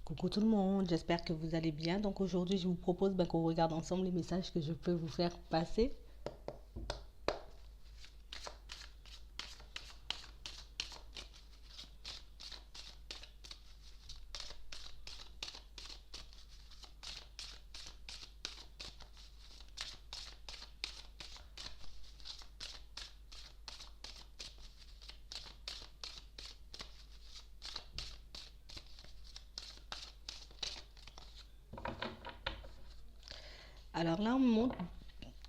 Coucou tout le monde, j'espère que vous allez bien. Donc aujourd'hui, je vous propose qu'on regarde ensemble les messages que je peux vous faire passer. Alors là, on montre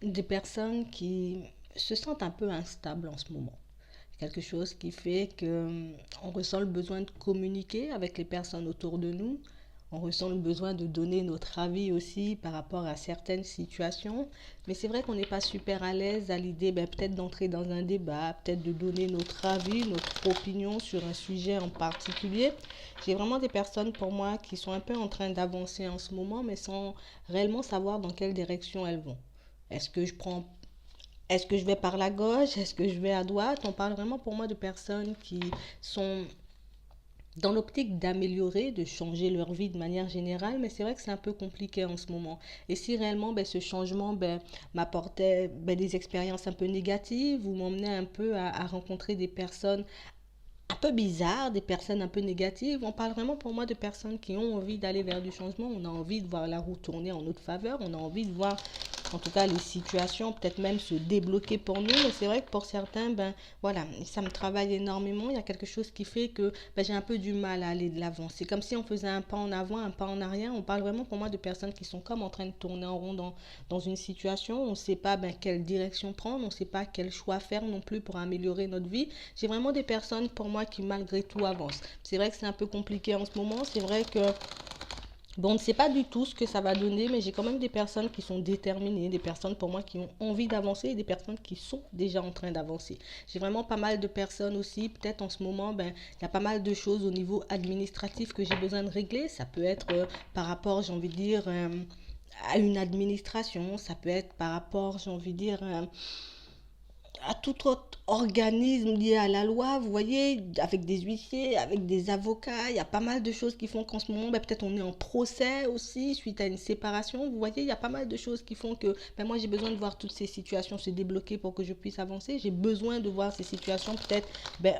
des personnes qui se sentent un peu instables en ce moment. Quelque chose qui fait que on ressent le besoin de communiquer avec les personnes autour de nous. On ressent le besoin de donner notre avis aussi par rapport à certaines situations. Mais c'est vrai qu'on n'est pas super à l'aise à l'idée peut-être d'entrer dans un débat, peut-être de donner notre avis, notre opinion sur un sujet en particulier. J'ai vraiment des personnes pour moi qui sont un peu en train d'avancer en ce moment, mais sans réellement savoir dans quelle direction elles vont. Est-ce que je prends est-ce que je vais par la gauche? Est-ce que je vais à droite? On parle vraiment pour moi de personnes qui sont dans l'optique d'améliorer, de changer leur vie de manière générale, mais c'est vrai que c'est un peu compliqué en ce moment. Et si réellement ce changement m'apportait des expériences un peu négatives ou m'emmenait un peu à rencontrer des personnes un peu bizarres, des personnes un peu négatives. On parle vraiment pour moi de personnes qui ont envie d'aller vers du changement. On a envie de voir la roue tourner en notre faveur. On a envie de voir, en tout cas, les situations peut-être même se débloquer pour nous. Mais c'est vrai que pour certains, voilà, ça me travaille énormément. Il y a quelque chose qui fait que j'ai un peu du mal à aller de l'avant. C'est comme si on faisait un pas en avant, un pas en arrière. On parle vraiment pour moi de personnes qui sont comme en train de tourner en rond dans une situation. On ne sait pas quelle direction prendre. On ne sait pas quel choix faire non plus pour améliorer notre vie. J'ai vraiment des personnes pour moi qui malgré tout avancent. C'est vrai que c'est un peu compliqué en ce moment. C'est vrai que bon, on ne sait pas du tout ce que ça va donner, mais j'ai quand même des personnes qui sont déterminées, des personnes pour moi qui ont envie d'avancer et des personnes qui sont déjà en train d'avancer. J'ai vraiment pas mal de personnes aussi, peut-être en ce moment, il y a pas mal de choses au niveau administratif que j'ai besoin de régler. Ça peut être par rapport, j'ai envie de dire, à une administration, ça peut être par rapport, j'ai envie de dire, à tout autre organisme lié à la loi, vous voyez, avec des huissiers, avec des avocats, il y a pas mal de choses qui font qu'en ce moment, peut-être on est en procès aussi suite à une séparation, vous voyez, il y a pas mal de choses qui font que moi j'ai besoin de voir toutes ces situations se débloquer pour que je puisse avancer, j'ai besoin de voir ces situations peut-être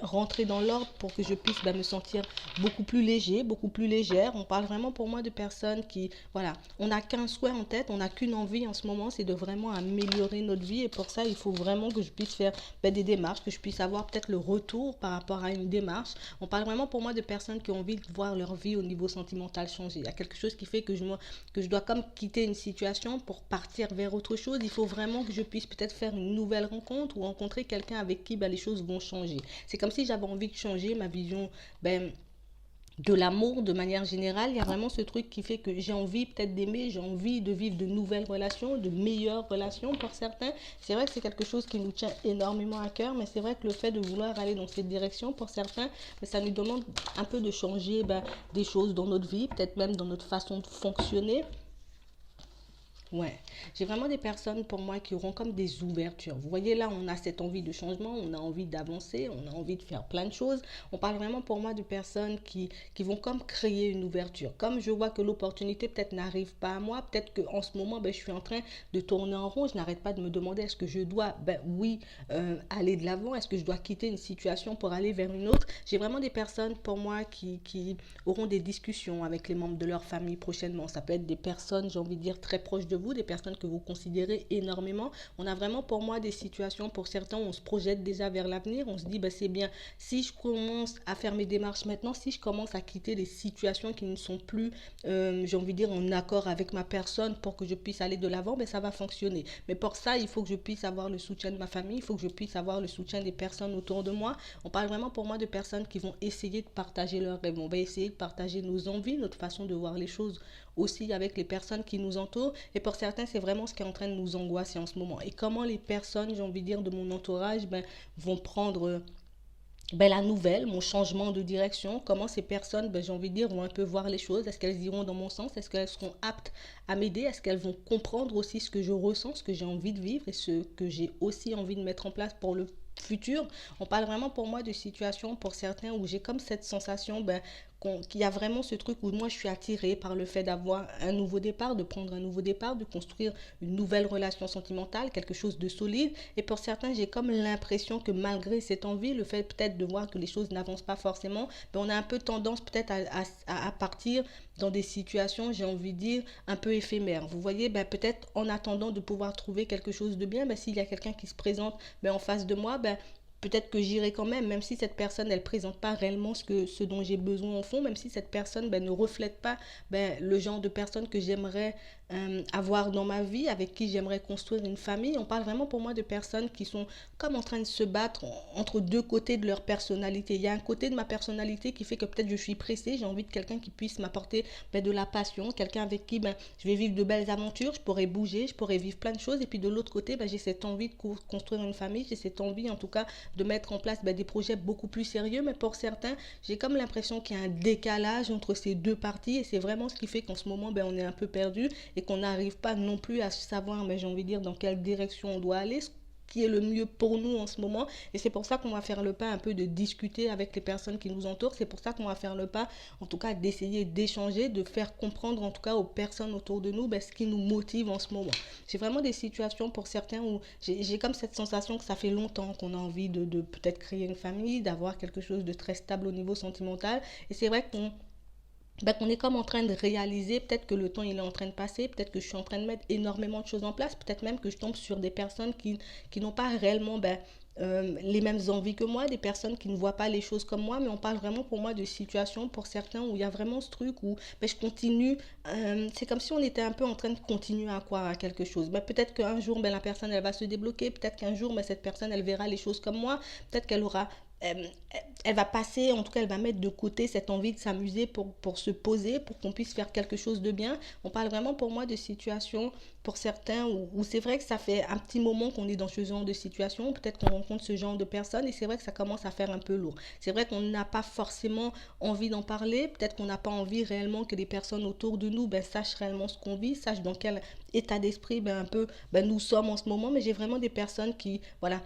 rentrer dans l'ordre pour que je puisse me sentir beaucoup plus léger, beaucoup plus légère. On parle vraiment pour moi de personnes qui, voilà, on n'a qu'un souhait en tête, on n'a qu'une envie en ce moment, c'est de vraiment améliorer notre vie et pour ça il faut vraiment que je puisse faire des démarches, que je puisse avoir peut-être le retour par rapport à une démarche. On parle vraiment pour moi de personnes qui ont envie de voir leur vie au niveau sentimental changer. Il y a quelque chose qui fait que je dois comme quitter une situation pour partir vers autre chose. Il faut vraiment que je puisse peut-être faire une nouvelle rencontre ou rencontrer quelqu'un avec qui les choses vont changer. C'est comme si j'avais envie de changer ma vision de l'amour de manière générale. Il y a vraiment ce truc qui fait que j'ai envie peut-être d'aimer, j'ai envie de vivre de nouvelles relations, de meilleures relations pour certains. C'est vrai que c'est quelque chose qui nous tient énormément à cœur, mais c'est vrai que le fait de vouloir aller dans cette direction pour certains, ça nous demande un peu de changer des choses dans notre vie, peut-être même dans notre façon de fonctionner. Ouais, j'ai vraiment des personnes pour moi qui auront comme des ouvertures. Vous voyez là, on a cette envie de changement, on a envie d'avancer, on a envie de faire plein de choses. On parle vraiment pour moi de personnes qui vont comme créer une ouverture. Comme je vois que l'opportunité peut-être n'arrive pas à moi, peut-être qu'en ce moment, je suis en train de tourner en rond, je n'arrête pas de me demander est-ce que je dois, oui, aller de l'avant, est-ce que je dois quitter une situation pour aller vers une autre. J'ai vraiment des personnes pour moi qui auront des discussions avec les membres de leur famille prochainement. Ça peut être des personnes, j'ai envie de dire, très proches de vous, des personnes que vous considérez énormément. On a vraiment pour moi des situations, pour certains, où on se projette déjà vers l'avenir. On se dit, c'est bien, si je commence à faire mes démarches maintenant, si je commence à quitter les situations qui ne sont plus, j'ai envie de dire, en accord avec ma personne pour que je puisse aller de l'avant, ça va fonctionner. Mais pour ça, il faut que je puisse avoir le soutien de ma famille, il faut que je puisse avoir le soutien des personnes autour de moi. On parle vraiment pour moi de personnes qui vont essayer de partager leurs rêves. On va essayer de partager nos envies, notre façon de voir les choses aussi avec les personnes qui nous entourent. Et pour certains, c'est vraiment ce qui est en train de nous angoisser en ce moment. Et comment les personnes, j'ai envie de dire, de mon entourage vont prendre la nouvelle, mon changement de direction, comment ces personnes, j'ai envie de dire, vont un peu voir les choses. Est-ce qu'elles iront dans mon sens? Est-ce qu'elles seront aptes à m'aider? Est-ce qu'elles vont comprendre aussi ce que je ressens, ce que j'ai envie de vivre et ce que j'ai aussi envie de mettre en place pour le futur? On parle vraiment pour moi de situations pour certains où j'ai comme cette sensation qu'il y a vraiment ce truc où moi je suis attirée par le fait d'avoir un nouveau départ, de prendre un nouveau départ, de construire une nouvelle relation sentimentale, quelque chose de solide. Et pour certains, j'ai comme l'impression que malgré cette envie, le fait peut-être de voir que les choses n'avancent pas forcément, ben on a un peu tendance peut-être à partir dans des situations, j'ai envie de dire, un peu éphémères. Vous voyez, ben peut-être en attendant de pouvoir trouver quelque chose de bien, ben s'il y a quelqu'un qui se présente ben en face de moi, ben peut-être que j'irai quand même, même si cette personne, elle présente pas réellement ce dont j'ai besoin au fond, même si cette personne ben, ne reflète pas ben, le genre de personne que j'aimerais avoir dans ma vie, avec qui j'aimerais construire une famille. On parle vraiment pour moi de personnes qui sont comme en train de se battre entre deux côtés de leur personnalité. Il y a un côté de ma personnalité qui fait que peut-être je suis pressée, j'ai envie de quelqu'un qui puisse m'apporter ben, de la passion, quelqu'un avec qui ben, je vais vivre de belles aventures, je pourrais bouger, je pourrais vivre plein de choses. Et puis de l'autre côté, ben, j'ai cette envie de construire une famille, j'ai cette envie en tout cas de mettre en place ben, des projets beaucoup plus sérieux. Mais pour certains, j'ai comme l'impression qu'il y a un décalage entre ces deux parties. Et c'est vraiment ce qui fait qu'en ce moment, ben, on est un peu perdu et qu'on n'arrive pas non plus à savoir, mais j'ai envie de dire, dans quelle direction on doit aller, qui est le mieux pour nous en ce moment. Et c'est pour ça qu'on va faire le pas un peu de discuter avec les personnes qui nous entourent. C'est pour ça qu'on va faire le pas, en tout cas, d'essayer d'échanger, de faire comprendre, en tout cas, aux personnes autour de nous, ben, ce qui nous motive en ce moment. J'ai vraiment des situations pour certains où j'ai comme cette sensation que ça fait longtemps qu'on a envie de peut-être créer une famille, d'avoir quelque chose de très stable au niveau sentimental. Et c'est vrai qu'on est comme en train de réaliser, peut-être que le temps il est en train de passer, peut-être que je suis en train de mettre énormément de choses en place, peut-être même que je tombe sur des personnes qui n'ont pas réellement les mêmes envies que moi, des personnes qui ne voient pas les choses comme moi, mais on parle vraiment pour moi de situations pour certains où il y a vraiment ce truc où ben, je continue, c'est comme si on était un peu en train de continuer à croire à quelque chose. Ben, peut-être qu'un jour ben, la personne elle va se débloquer, peut-être qu'un jour ben, cette personne elle verra les choses comme moi, peut-être qu'elle aura euh, elle va passer, en tout cas, elle va mettre de côté cette envie de s'amuser pour se poser, pour qu'on puisse faire quelque chose de bien. On parle vraiment pour moi de situations, pour certains, où c'est vrai que ça fait un petit moment qu'on est dans ce genre de situation, peut-être qu'on rencontre ce genre de personnes, et c'est vrai que ça commence à faire un peu lourd. C'est vrai qu'on n'a pas forcément envie d'en parler, peut-être qu'on n'a pas envie réellement que les personnes autour de nous ben, sachent réellement ce qu'on vit, sachent dans quel état d'esprit ben, un peu ben, nous sommes en ce moment, mais j'ai vraiment des personnes qui, voilà,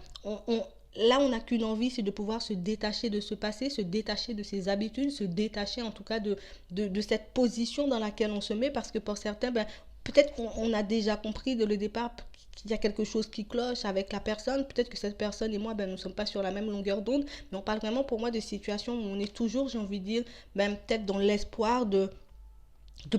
là, on n'a qu'une envie, c'est de pouvoir se détacher de ce passé, se détacher de ses habitudes, se détacher en tout cas de cette position dans laquelle on se met, parce que pour certains, ben, peut-être qu'on a déjà compris dès le départ qu'il y a quelque chose qui cloche avec la personne, peut-être que cette personne et moi, ben, nous ne sommes pas sur la même longueur d'onde, mais on parle vraiment pour moi de situations où on est toujours, j'ai envie de dire, ben, peut-être dans l'espoir de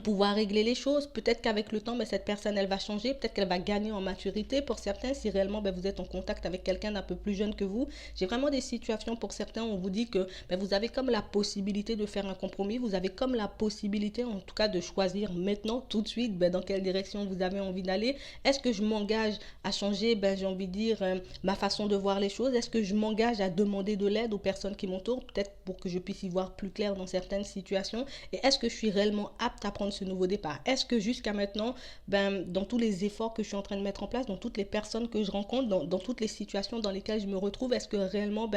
pouvoir régler les choses. Peut-être qu'avec le temps, ben, cette personne, elle va changer. Peut-être qu'elle va gagner en maturité. Pour certains, si réellement ben, vous êtes en contact avec quelqu'un d'un peu plus jeune que vous, j'ai vraiment des situations pour certains où on vous dit que ben, vous avez comme la possibilité de faire un compromis. Vous avez comme la possibilité, en tout cas, de choisir maintenant, tout de suite, ben, dans quelle direction vous avez envie d'aller. Est-ce que je m'engage à changer, ben, j'ai envie de dire, ma façon de voir les choses? Est-ce que je m'engage à demander de l'aide aux personnes qui m'entourent, peut-être pour que je puisse y voir plus clair dans certaines situations? Et est-ce que je suis réellement apte à prendre ce nouveau départ? Est-ce que jusqu'à maintenant, ben, dans tous les efforts que je suis en train de mettre en place, dans toutes les personnes que je rencontre, dans toutes les situations dans lesquelles je me retrouve, est-ce que réellement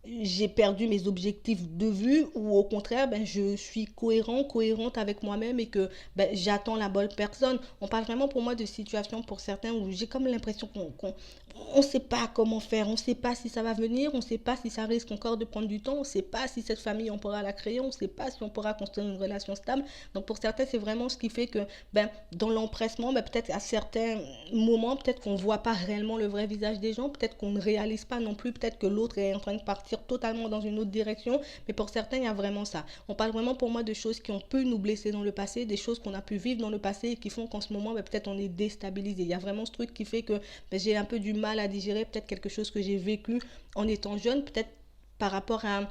j'ai perdu mes objectifs de vue, ou au contraire ben, je suis cohérente avec moi-même et que ben, j'attends la bonne personne? On parle vraiment pour moi de situations pour certains où j'ai comme l'impression qu'on ne sait pas comment faire, on ne sait pas si ça va venir, on ne sait pas si ça risque encore de prendre du temps, on ne sait pas si cette famille on pourra la créer, on ne sait pas si on pourra construire une relation stable. Donc pour certains c'est vraiment ce qui fait que ben, dans l'empressement, ben, peut-être à certains moments, peut-être qu'on ne voit pas réellement le vrai visage des gens, peut-être qu'on ne réalise pas non plus, peut-être que l'autre est en train de partir totalement dans une autre direction, mais pour certains il y a vraiment ça. On parle vraiment pour moi de choses qui ont pu nous blesser dans le passé, des choses qu'on a pu vivre dans le passé et qui font qu'en ce moment ben, peut-être on est déstabilisé. Il y a vraiment ce truc qui fait que ben, j'ai un peu du mal à digérer peut-être quelque chose que j'ai vécu en étant jeune, peut-être par rapport à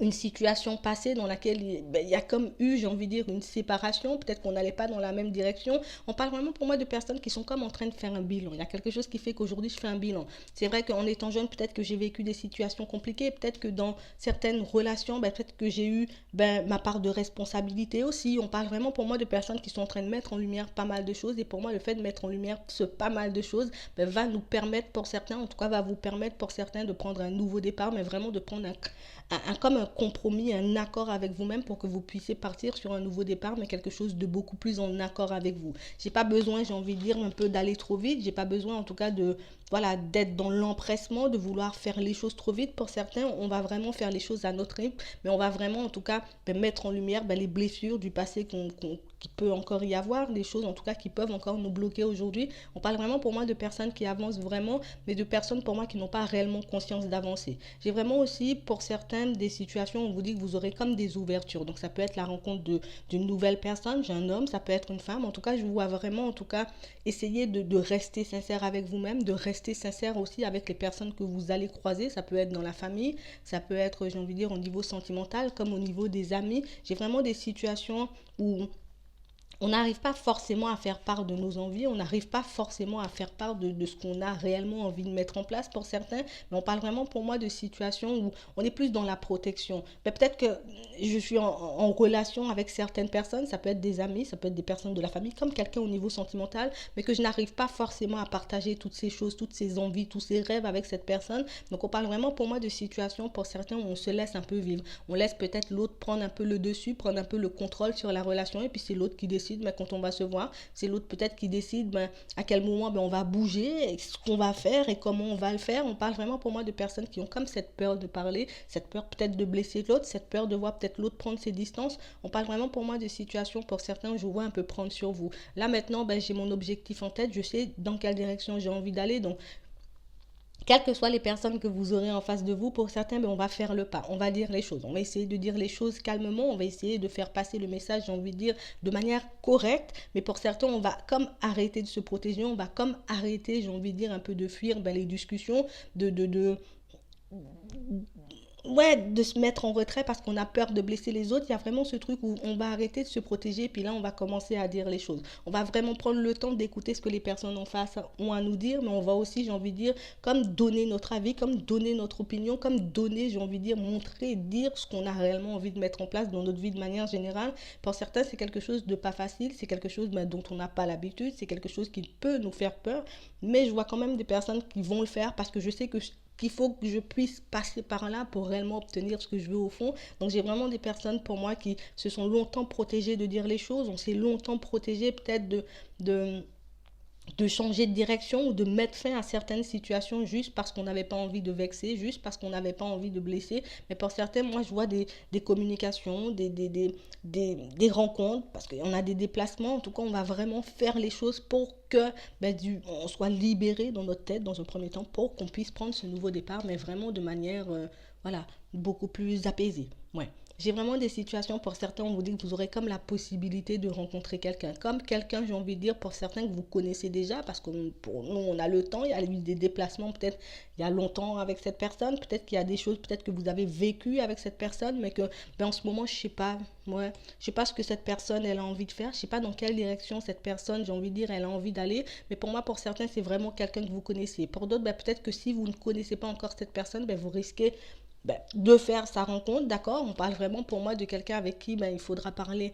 une situation passée dans laquelle ben, il y a comme eu, j'ai envie de dire, une séparation, peut-être qu'on n'allait pas dans la même direction. On parle vraiment pour moi de personnes qui sont comme en train de faire un bilan. Il y a quelque chose qui fait qu'aujourd'hui je fais un bilan. C'est vrai qu'en étant jeune, peut-être que j'ai vécu des situations compliquées, peut-être que dans certaines relations, ben, peut-être que j'ai eu ben, ma part de responsabilité aussi. On parle vraiment pour moi de personnes qui sont en train de mettre en lumière pas mal de choses, et pour moi le fait de mettre en lumière ce pas mal de choses ben, va nous permettre pour certains, en tout cas va vous permettre pour certains de prendre un nouveau départ, mais vraiment de prendre comme un compromis, un accord avec vous-même pour que vous puissiez partir sur un nouveau départ, mais quelque chose de beaucoup plus en accord avec vous. J'ai pas besoin, j'ai envie de dire, un peu d'aller trop vite. J'ai pas besoin, en tout cas, de voilà, d'être dans l'empressement, de vouloir faire les choses trop vite. Pour certains, on va vraiment faire les choses à notre rythme, mais on va vraiment, en tout cas, mettre en lumière les blessures du passé qui peut encore y avoir, des choses en tout cas qui peuvent encore nous bloquer aujourd'hui. On parle vraiment pour moi de personnes qui avancent vraiment, mais de personnes pour moi qui n'ont pas réellement conscience d'avancer. J'ai vraiment aussi pour certaines des situations où on vous dit que vous aurez comme des ouvertures. Donc ça peut être la rencontre d'une nouvelle personne, j'ai un homme, ça peut être une femme. En tout cas, je vous vois vraiment en tout cas essayer de rester sincère avec vous-même, de rester sincère aussi avec les personnes que vous allez croiser. Ça peut être dans la famille, ça peut être, j'ai envie de dire, au niveau sentimental, comme au niveau des amis. J'ai vraiment des situations où on n'arrive pas forcément à faire part de nos envies, on n'arrive pas forcément à faire part de ce qu'on a réellement envie de mettre en place pour certains, mais on parle vraiment pour moi de situations où on est plus dans la protection. Mais peut-être que je suis en relation avec certaines personnes, ça peut être des amis, ça peut être des personnes de la famille, comme quelqu'un au niveau sentimental, mais que je n'arrive pas forcément à partager toutes ces choses, toutes ces envies, tous ces rêves avec cette personne. Donc on parle vraiment pour moi de situations pour certains où on se laisse un peu vivre. On laisse peut-être l'autre prendre un peu le dessus, prendre un peu le contrôle sur la relation, et puis c'est l'autre qui décide quand on va se voir. C'est l'autre peut-être qui décide à quel moment on va bouger, ce qu'on va faire et comment on va le faire. On parle vraiment pour moi de personnes qui ont comme cette peur de parler, cette peur peut-être de blesser l'autre, cette peur de voir peut-être l'autre prendre ses distances. On parle vraiment pour moi de situations pour certains où je vois un peu prendre sur vous. Là maintenant, j'ai mon objectif en tête, je sais dans quelle direction j'ai envie d'aller. Donc quelles que soient les personnes que vous aurez en face de vous, pour certains, on va faire le pas, on va dire les choses, on va essayer de dire les choses calmement, on va essayer de faire passer le message, j'ai envie de dire, de manière correcte, mais pour certains, on va comme arrêter de se protéger, on va comme arrêter, j'ai envie de dire, un peu de fuir les discussions, ouais, de se mettre en retrait parce qu'on a peur de blesser les autres. Il y a vraiment ce truc où on va arrêter de se protéger, puis là, on va commencer à dire les choses. On va vraiment prendre le temps d'écouter ce que les personnes en face ont à nous dire, mais on va aussi, j'ai envie de dire, comme donner notre avis, comme donner notre opinion, comme donner, j'ai envie de dire, montrer, dire ce qu'on a réellement envie de mettre en place dans notre vie de manière générale. Pour certains, c'est quelque chose de pas facile, c'est quelque chose dont on n'a pas l'habitude, c'est quelque chose qui peut nous faire peur, mais je vois quand même des personnes qui vont le faire parce que je sais qu'il faut que je puisse passer par là pour réellement obtenir ce que je veux au fond. Donc j'ai vraiment des personnes pour moi qui se sont longtemps protégées de dire les choses, on s'est longtemps protégé peut-être de de changer de direction ou de mettre fin à certaines situations juste parce qu'on n'avait pas envie de vexer, juste parce qu'on n'avait pas envie de blesser. Mais pour certains, moi, je vois des communications, des rencontres, parce qu'on a des déplacements. En tout cas, on va vraiment faire les choses pour que on soit libéré dans notre tête dans un premier temps pour qu'on puisse prendre ce nouveau départ, mais vraiment de manière voilà, beaucoup plus apaisée. Ouais. J'ai vraiment des situations, pour certains, on vous dit que vous aurez comme la possibilité de rencontrer quelqu'un. Comme quelqu'un, j'ai envie de dire, pour certains que vous connaissez déjà, parce que pour nous, on a le temps, il y a eu des déplacements peut-être il y a longtemps avec cette personne, peut-être qu'il y a des choses peut-être que vous avez vécues avec cette personne, mais que en ce moment, je sais pas, ouais, je sais pas ce que cette personne, elle a envie de faire, je sais pas dans quelle direction cette personne, j'ai envie de dire, elle a envie d'aller, mais pour moi, pour certains, c'est vraiment quelqu'un que vous connaissez. Pour d'autres, peut-être que si vous ne connaissez pas encore cette personne, vous risquez de faire sa rencontre, d'accord. On parle vraiment pour moi de quelqu'un avec qui il faudra parler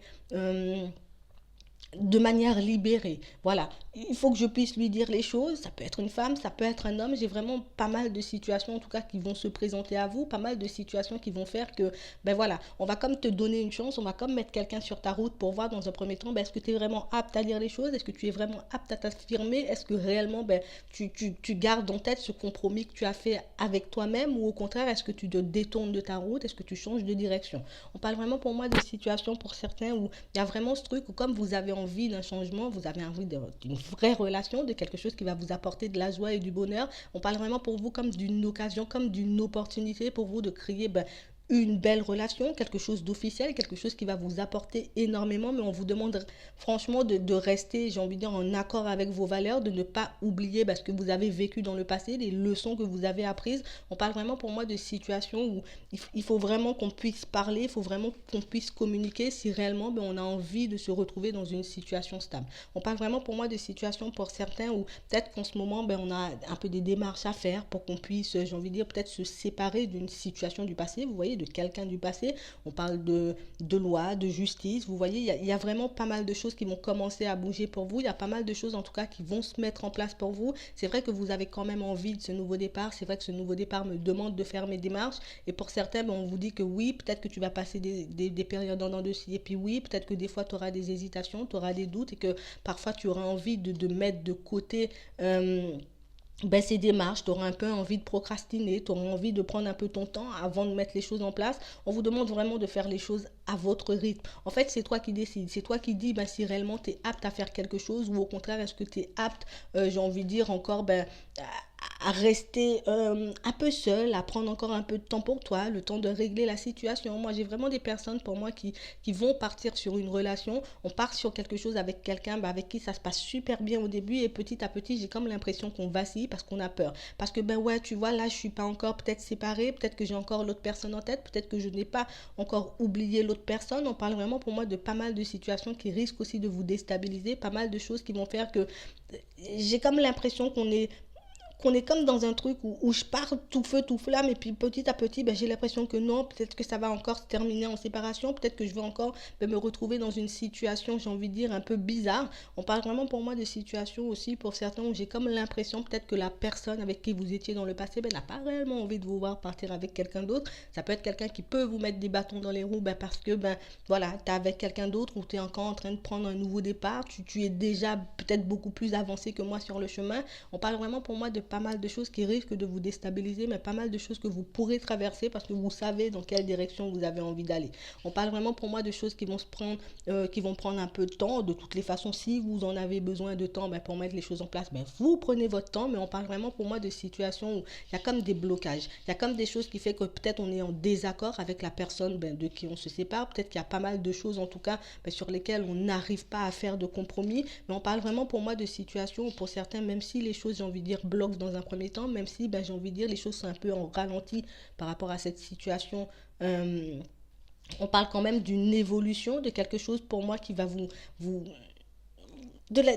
de manière libérée. Voilà, il faut que je puisse lui dire les choses. Ça peut être une femme, ça peut être un homme. J'ai vraiment pas mal de situations en tout cas qui vont se présenter à vous, pas mal de situations qui vont faire que voilà, on va comme te donner une chance, on va comme mettre quelqu'un sur ta route pour voir dans un premier temps est-ce que tu es vraiment apte à dire les choses, est-ce que tu es vraiment apte à t'affirmer, est-ce que réellement tu gardes en tête ce compromis que tu as fait avec toi-même, ou au contraire est-ce que tu te détournes de ta route, est-ce que tu changes de direction. On parle vraiment pour moi de situations pour certains où il y a vraiment ce truc où comme vous avez envie d'un changement, vous avez envie d'une vraie relation, de quelque chose qui va vous apporter de la joie et du bonheur. On parle vraiment pour vous comme d'une occasion, comme d'une opportunité pour vous de créer une belle relation, quelque chose d'officiel, quelque chose qui va vous apporter énormément, mais on vous demande franchement de rester, j'ai envie de dire, en accord avec vos valeurs, de ne pas oublier ce que vous avez vécu dans le passé, les leçons que vous avez apprises. On parle vraiment pour moi de situations où il faut vraiment qu'on puisse parler, il faut vraiment qu'on puisse communiquer si réellement on a envie de se retrouver dans une situation stable. On parle vraiment pour moi de situations pour certains où peut-être qu'en ce moment on a un peu des démarches à faire pour qu'on puisse, j'ai envie de dire, peut-être se séparer d'une situation du passé, vous voyez, de quelqu'un du passé. On parle de loi, de justice. Vous voyez, il y a vraiment pas mal de choses qui vont commencer à bouger pour vous. Il y a pas mal de choses en tout cas qui vont se mettre en place pour vous. C'est vrai que vous avez quand même envie de ce nouveau départ. C'est vrai que ce nouveau départ me demande de faire mes démarches. Et pour certains, on vous dit que oui, peut-être que tu vas passer des périodes en dents de scie. Et puis oui, peut-être que des fois, tu auras des hésitations, tu auras des doutes et que parfois, tu auras envie de mettre de côté ces démarches, tu auras un peu envie de procrastiner, tu auras envie de prendre un peu ton temps avant de mettre les choses en place. On vous demande vraiment de faire les choses à votre rythme. En fait, c'est toi qui décides. C'est toi qui dis si réellement tu es apte à faire quelque chose ou au contraire, est-ce que tu es apte, j'ai envie de dire, encore à rester un peu seul, à prendre encore un peu de temps pour toi, le temps de régler la situation. Moi, j'ai vraiment des personnes pour moi qui vont partir sur une relation. On part sur quelque chose avec quelqu'un avec qui ça se passe super bien au début et petit à petit, j'ai comme l'impression qu'on vacille parce qu'on a peur. Parce que ouais, tu vois, là, je suis pas encore peut-être séparée, peut-être que j'ai encore l'autre personne en tête, peut-être que je n'ai pas encore oublié l'autre personne. On parle vraiment pour moi de pas mal de situations qui risquent aussi de vous déstabiliser, pas mal de choses qui vont faire que j'ai comme l'impression qu'on est comme dans un truc où je pars tout feu, tout flamme, et puis petit à petit, j'ai l'impression que non, peut-être que ça va encore se terminer en séparation, peut-être que je vais encore me retrouver dans une situation, j'ai envie de dire, un peu bizarre. On parle vraiment pour moi de situations aussi, pour certains, où j'ai comme l'impression peut-être que la personne avec qui vous étiez dans le passé n'a pas réellement envie de vous voir partir avec quelqu'un d'autre. Ça peut être quelqu'un qui peut vous mettre des bâtons dans les roues, parce que, voilà, tu es avec quelqu'un d'autre, ou tu es encore en train de prendre un nouveau départ, tu es déjà peut-être beaucoup plus avancé que moi sur le chemin. On parle vraiment pour moi de pas mal de choses qui risquent de vous déstabiliser, mais pas mal de choses que vous pourrez traverser parce que vous savez dans quelle direction vous avez envie d'aller. On parle vraiment pour moi de choses qui vont qui vont prendre un peu de temps. De toutes les façons, si vous en avez besoin de temps pour mettre les choses en place, vous prenez votre temps, mais on parle vraiment pour moi de situations où il y a comme des blocages, il y a comme des choses qui fait que peut-être on est en désaccord avec la personne de qui on se sépare, peut-être qu'il y a pas mal de choses en tout cas sur lesquelles on n'arrive pas à faire de compromis, mais on parle vraiment pour moi de situations où pour certains, même si les choses, j'ai envie de dire, bloquent dans un premier temps, même si j'ai envie de dire les choses sont un peu en ralenti par rapport à cette situation. On parle quand même d'une évolution, de quelque chose pour moi qui va vous de la,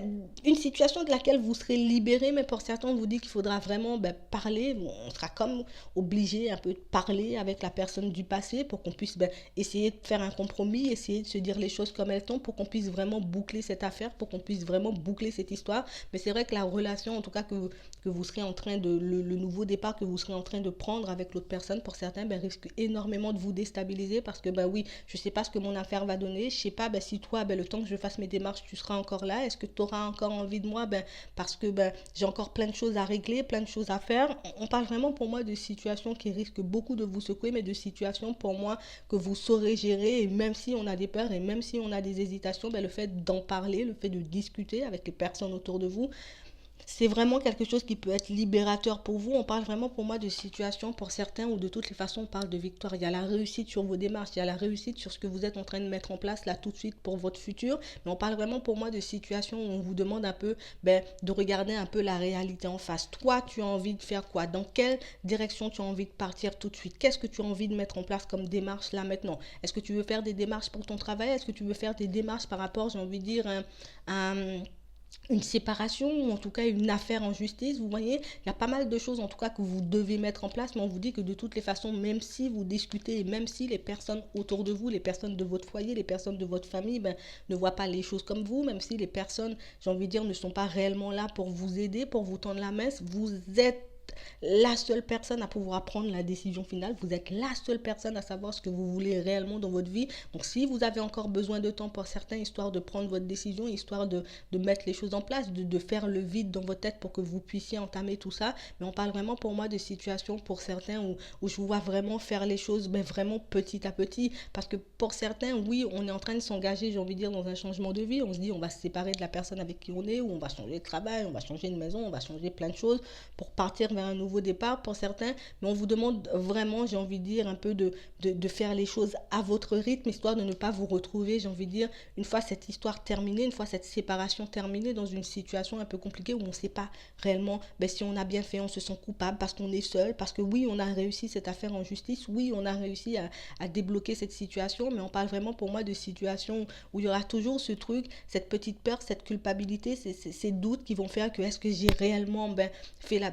une situation de laquelle vous serez libéré, mais pour certains, on vous dit qu'il faudra vraiment parler. On sera comme obligé un peu de parler avec la personne du passé pour qu'on puisse essayer de faire un compromis, essayer de se dire les choses comme elles sont, pour qu'on puisse vraiment boucler cette affaire, pour qu'on puisse vraiment boucler cette histoire. Mais c'est vrai que la relation, en tout cas, que vous serez en train le nouveau départ que vous serez en train de prendre avec l'autre personne, pour certains, risque énormément de vous déstabiliser parce que, oui, je sais pas ce que mon affaire va donner, je sais pas si toi, le temps que je fasse mes démarches, tu seras encore là, est-ce que tu auras encore envie de moi, parce que j'ai encore plein de choses à régler, plein de choses à faire. On parle vraiment pour moi de situations qui risquent beaucoup de vous secouer, mais de situations pour moi que vous saurez gérer, et même si on a des peurs et même si on a des hésitations, le fait d'en parler, le fait de discuter avec les personnes autour de vous, c'est vraiment quelque chose qui peut être libérateur pour vous. On parle vraiment pour moi de situations pour certains où de toutes les façons on parle de victoire. Il y a la réussite sur vos démarches, il y a la réussite sur ce que vous êtes en train de mettre en place là tout de suite pour votre futur. Mais on parle vraiment pour moi de situations où on vous demande un peu de regarder un peu la réalité en face. Toi, tu as envie de faire quoi? Dans quelle direction tu as envie de partir tout de suite? Qu'est-ce que tu as envie de mettre en place comme démarche là maintenant? Est-ce que tu veux faire des démarches pour ton travail? Est-ce que tu veux faire des démarches par rapport, j'ai envie de dire, à une séparation ou en tout cas une affaire en justice? Vous voyez, il y a pas mal de choses en tout cas que vous devez mettre en place, mais on vous dit que de toutes les façons, même si vous discutez et même si les personnes autour de vous, les personnes de votre foyer, les personnes de votre famille ne voient pas les choses comme vous, même si les personnes, j'ai envie de dire, ne sont pas réellement là pour vous aider, pour vous tendre la main, vous êtes la seule personne à pouvoir prendre la décision finale. Vous êtes la seule personne à savoir ce que vous voulez réellement dans votre vie. Donc si vous avez encore besoin de temps pour certains, histoire de prendre votre décision, histoire de mettre les choses en place, de faire le vide dans votre tête pour que vous puissiez entamer tout ça. Mais on parle vraiment pour moi de situations pour certains où je vous vois vraiment faire les choses vraiment petit à petit. Parce que pour certains, oui, on est en train de s'engager, j'ai envie de dire, dans un changement de vie. On se dit on va se séparer de la personne avec qui on est, ou on va changer de travail, on va changer de maison, on va changer plein de choses pour partir vers un nouveau départ pour certains, mais on vous demande vraiment, j'ai envie de dire, un peu de faire les choses à votre rythme, histoire de ne pas vous retrouver, j'ai envie de dire, une fois cette histoire terminée, une fois cette séparation terminée, dans une situation un peu compliquée où on ne sait pas réellement si on a bien fait, on se sent coupable parce qu'on est seul, parce que oui, on a réussi cette affaire en justice, oui, on a réussi à débloquer cette situation, mais on parle vraiment pour moi de situations où il y aura toujours ce truc, cette petite peur, cette culpabilité, ces doutes qui vont faire que est-ce que j'ai réellement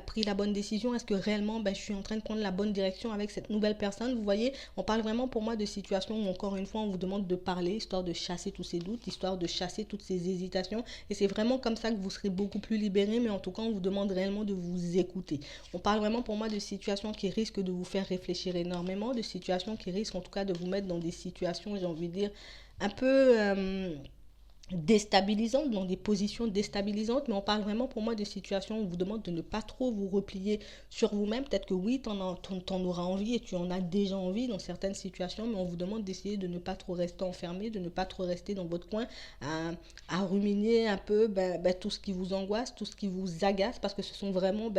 pris la bonne bonne décision? Est-ce que réellement je suis en train de prendre la bonne direction avec cette nouvelle personne? Vous voyez, on parle vraiment pour moi de situations où encore une fois on vous demande de parler, histoire de chasser tous ces doutes, histoire de chasser toutes ces hésitations. Et c'est vraiment comme ça que vous serez beaucoup plus libéré, mais en tout cas on vous demande réellement de vous écouter. On parle vraiment pour moi de situations qui risquent de vous faire réfléchir énormément, de situations qui risquent en tout cas de vous mettre dans des situations, j'ai envie de dire, un peu déstabilisantes, dans des positions déstabilisantes, mais on parle vraiment pour moi de situations où on vous demande de ne pas trop vous replier sur vous-même. Peut-être que oui, t'en auras envie et tu en as déjà envie dans certaines situations, mais on vous demande d'essayer de ne pas trop rester enfermé, de ne pas trop rester dans votre coin à ruminer un peu tout ce qui vous angoisse, tout ce qui vous agace, parce que ce sont vraiment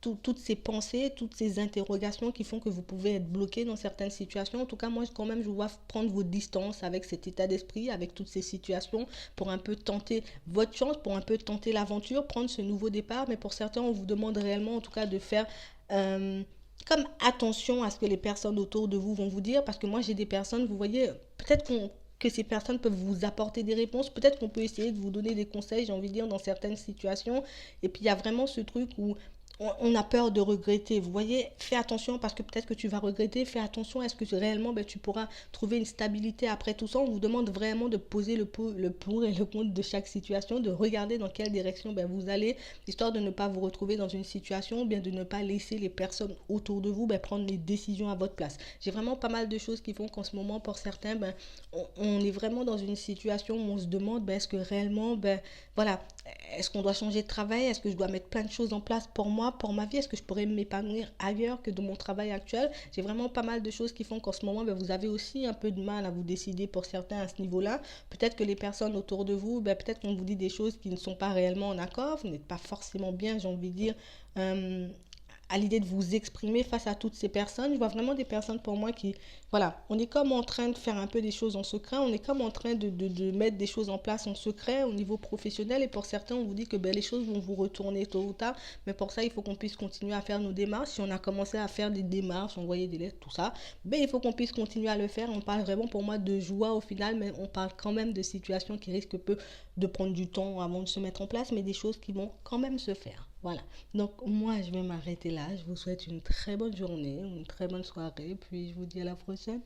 toutes ces pensées, toutes ces interrogations qui font que vous pouvez être bloqué dans certaines situations. En tout cas, moi, quand même, je vous vois prendre vos distances avec cet état d'esprit, avec toutes ces situations, pour un peu tenter votre chance, pour un peu tenter l'aventure, prendre ce nouveau départ. Mais pour certains, on vous demande réellement, en tout cas, de faire comme attention à ce que les personnes autour de vous vont vous dire. Parce que moi, j'ai des personnes, vous voyez, peut-être que ces personnes peuvent vous apporter des réponses. Peut-être qu'on peut essayer de vous donner des conseils, j'ai envie de dire, dans certaines situations. Et puis, il y a vraiment ce truc où on a peur de regretter. Vous voyez, fais attention parce que peut-être que tu vas regretter. Fais attention, est-ce que réellement tu pourras trouver une stabilité après tout ça? On vous demande vraiment de poser le pour et le contre de chaque situation, de regarder dans quelle direction vous allez, histoire de ne pas vous retrouver dans une situation, ou bien de ne pas laisser les personnes autour de vous prendre les décisions à votre place. J'ai vraiment pas mal de choses qui font qu'en ce moment, pour certains, on est vraiment dans une situation où on se demande est-ce que réellement, voilà, est-ce qu'on doit changer de travail? Est-ce que je dois mettre plein de choses en place pour moi, pour ma vie? Est-ce que je pourrais m'épanouir ailleurs que dans mon travail actuel? J'ai vraiment pas mal de choses qui font qu'en ce moment, vous avez aussi un peu de mal à vous décider pour certains à ce niveau-là. Peut-être que les personnes autour de vous, peut-être qu'on vous dit des choses qui ne sont pas réellement en accord. Vous n'êtes pas forcément bien, j'ai envie de dire, à l'idée de vous exprimer face à toutes ces personnes. Je vois vraiment des personnes pour moi qui, voilà, on est comme en train de faire un peu des choses en secret, on est comme en train de mettre des choses en place en secret au niveau professionnel, et pour certains, on vous dit que les choses vont vous retourner tôt ou tard, mais pour ça, il faut qu'on puisse continuer à faire nos démarches. Si on a commencé à faire des démarches, envoyer des lettres, tout ça, il faut qu'on puisse continuer à le faire. On parle vraiment pour moi de joie au final, mais on parle quand même de situations qui risquent peu de prendre du temps avant de se mettre en place, mais des choses qui vont quand même se faire. Voilà. Donc moi, je vais m'arrêter là. Je vous souhaite une très bonne journée, une très bonne soirée, puis je vous dis à la prochaine.